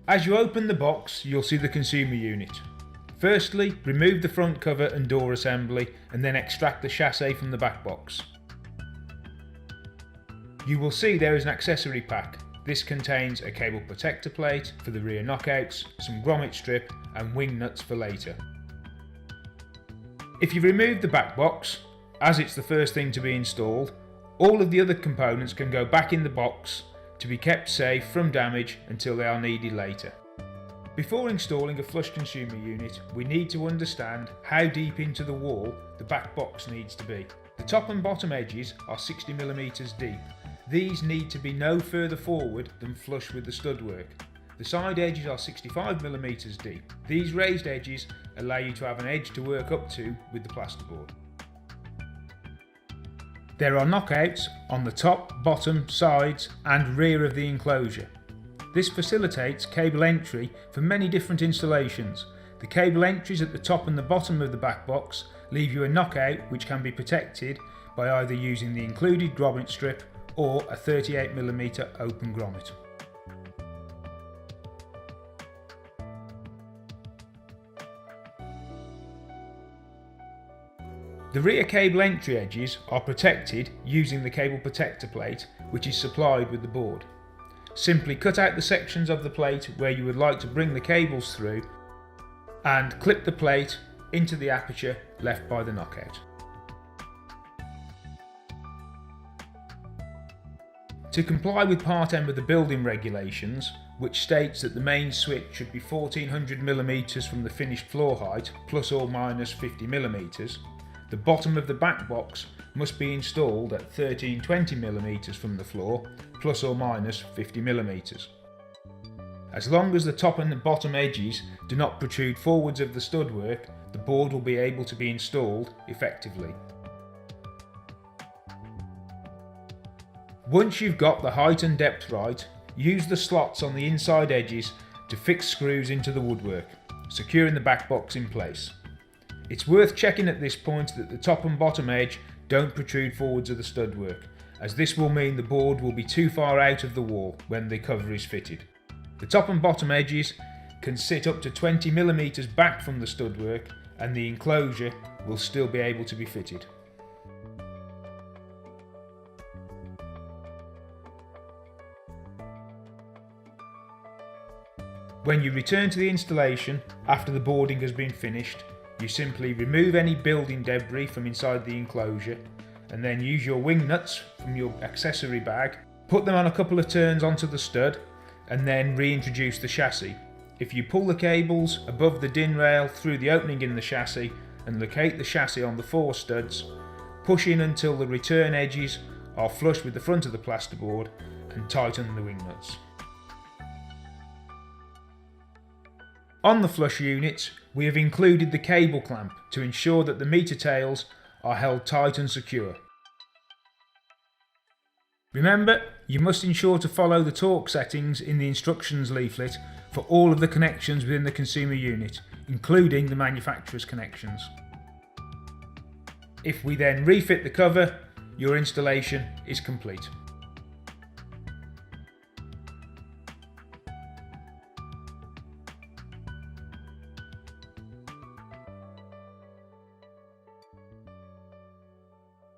As you open the box, you'll see the consumer unit. Firstly, remove the front cover and door assembly and then extract the chassis from the back box. You will see there is an accessory pack. This contains a cable protector plate for the rear knockouts, some grommet strip and wing nuts for later. If you remove the back box, as it's the first thing to be installed, all of the other components can go back in the box to be kept safe from damage until they are needed later. Before installing a flush consumer unit, we need to understand how deep into the wall the back box needs to be. The top and bottom edges are 60mm deep. These need to be no further forward than flush with the stud-work. The side edges are 65mm deep. These raised edges allow you to have an edge to work up to with the plasterboard. There are knockouts on the top, bottom, sides and rear of the enclosure. This facilitates cable entry for many different installations. The cable entries at the top and the bottom of the back box leave you a knockout which can be protected by either using the included grommet strip or a 38mm open grommet. The rear cable entry edges are protected using the cable protector plate which is supplied with the board. Simply cut out the sections of the plate where you would like to bring the cables through and clip the plate into the aperture left by the knockout. To comply with Part M of the building regulations, which states that the main switch should be 1400mm from the finished floor height plus or minus 50mm, the bottom of the back box must be installed at 1320mm from the floor plus or minus 50mm. As long as the top and the bottom edges do not protrude forwards of the stud-work, the board will be able to be installed effectively. Once you've got the height and depth right, use the slots on the inside edges to fix screws into the woodwork, securing the back box in place. It's worth checking at this point that the top and bottom edge don't protrude forwards of the stud-work, as this will mean the board will be too far out of the wall when the cover is fitted. The top and bottom edges can sit up to 20mm back from the stud-work and the enclosure will still be able to be fitted. When you return to the installation after the boarding has been finished, you simply remove any building debris from inside the enclosure and then use your wing nuts from your accessory bag, put them on a couple of turns onto the stud and then reintroduce the chassis. If you pull the cables above the DIN rail through the opening in the chassis and locate the chassis on the 4 studs, push in until the return edges are flush with the front of the plasterboard and tighten the wing nuts. On the flush units, we have included the cable clamp to ensure that the meter tails are held tight and secure. Remember, you must ensure to follow the torque settings in the instructions leaflet for all of the connections within the consumer unit, including the manufacturer's connections. If we then refit the cover, your installation is complete.